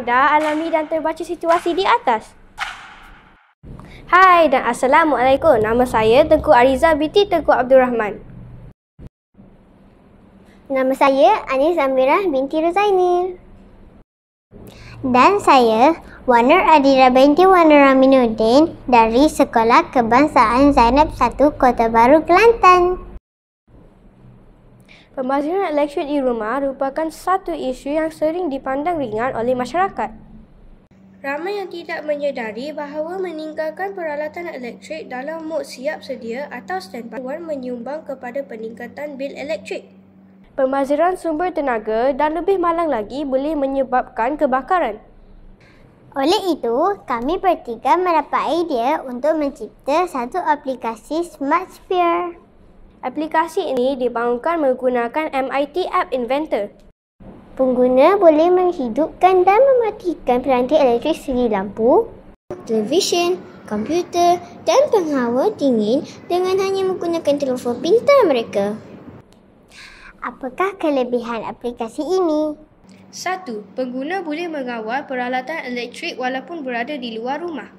anda alami dan terbaca situasi di atas? Hai dan Assalamualaikum. Nama saya Tengku Ariza binti Tengku Abdul Rahman. Nama saya Anis Amirah binti Ruzaini. Dan saya Waner Adira binti Waner Aminuddin dari Sekolah Kebangsaan Zainab 1 Kota Baru, Kelantan. Pembaziran elektrik di rumah merupakan satu isu yang sering dipandang ringan oleh masyarakat. Ramai yang tidak menyedari bahawa meninggalkan peralatan elektrik dalam mod siap sedia atau standby menyumbang kepada peningkatan bil elektrik. Pembaziran sumber tenaga dan lebih malang lagi boleh menyebabkan kebakaran. Oleh itu, kami bertiga mendapat idea untuk mencipta satu aplikasi Smart Sphere. Aplikasi ini dibangunkan menggunakan MIT App Inventor. Pengguna boleh menghidupkan dan mematikan peranti elektrik segi lampu, televisyen, komputer dan penghawa dingin dengan hanya menggunakan telefon pintar mereka. Apakah kelebihan aplikasi ini? 1. Pengguna boleh mengawal peralatan elektrik walaupun berada di luar rumah.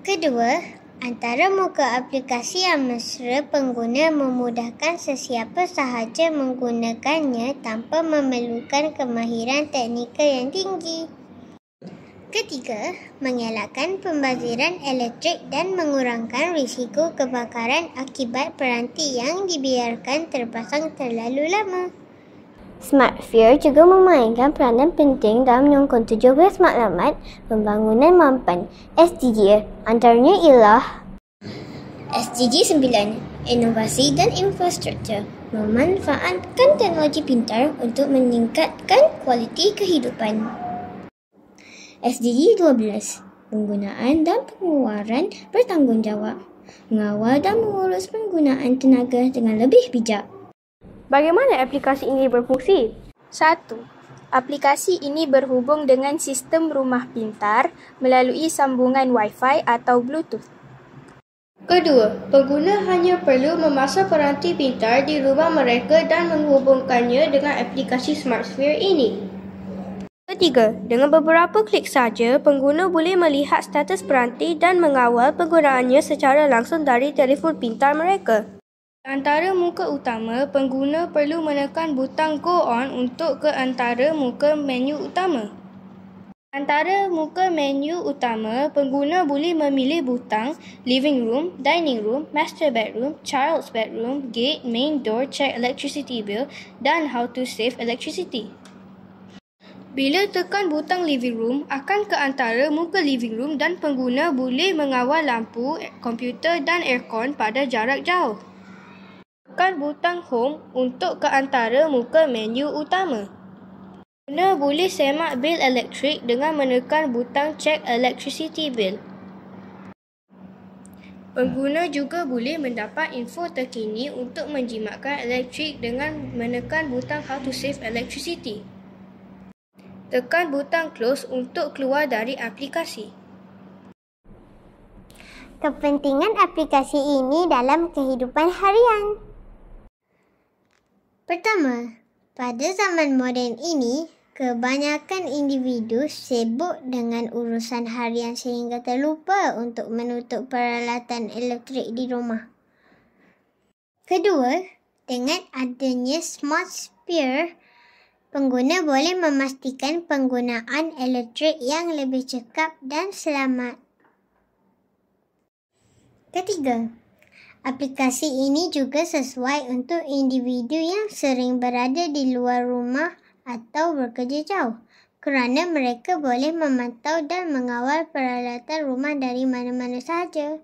Kedua, antara muka aplikasi yang mesra pengguna memudahkan sesiapa sahaja menggunakannya tanpa memerlukan kemahiran teknikal yang tinggi. Ketiga, mengelakkan pembaziran elektrik dan mengurangkan risiko kebakaran akibat peranti yang dibiarkan terpasang terlalu lama. Smart Sphere juga memainkan peranan penting dalam menyokong 17 matlamat pembangunan mampan SDG, antaranya ialah SDG 9, Inovasi dan Infrastruktur, memanfaatkan teknologi pintar untuk meningkatkan kualiti kehidupan. SDG 12, Penggunaan dan pengeluaran bertanggungjawab, mengawal dan mengurus penggunaan tenaga dengan lebih bijak. Bagaimana aplikasi ini berfungsi? 1. Aplikasi ini berhubung dengan sistem rumah pintar melalui sambungan Wi-Fi atau Bluetooth. Kedua, pengguna hanya perlu memasang peranti pintar di rumah mereka dan menghubungkannya dengan aplikasi Smart Sphere ini. Ketiga, dengan beberapa klik saja, pengguna boleh melihat status peranti dan mengawal penggunaannya secara langsung dari telefon pintar mereka. Antara muka utama, pengguna perlu menekan butang Go On untuk ke antara muka menu utama. Antara muka menu utama, pengguna boleh memilih butang Living Room, Dining Room, Master Bedroom, Child's Bedroom, Gate, Main Door, Check Electricity Bill dan How to Save Electricity. Bila tekan butang Living Room, akan ke antara muka Living Room dan pengguna boleh mengawal lampu, komputer dan aircon pada jarak jauh. Tekan butang Home untuk ke antara muka menu utama. Pengguna boleh semak bil elektrik dengan menekan butang Check Electricity Bill. Pengguna juga boleh mendapat info terkini untuk menjimatkan elektrik dengan menekan butang How to Save Electricity. Tekan butang Close untuk keluar dari aplikasi. Kepentingan aplikasi ini dalam kehidupan harian. Pertama, pada zaman moden ini, kebanyakan individu sibuk dengan urusan harian sehingga terlupa untuk menutup peralatan elektrik di rumah. Kedua, dengan adanya Smart Sphere, pengguna boleh memastikan penggunaan elektrik yang lebih cekap dan selamat. Ketiga, aplikasi ini juga sesuai untuk individu yang sering berada di luar rumah atau bekerja jauh kerana mereka boleh memantau dan mengawal peralatan rumah dari mana-mana sahaja.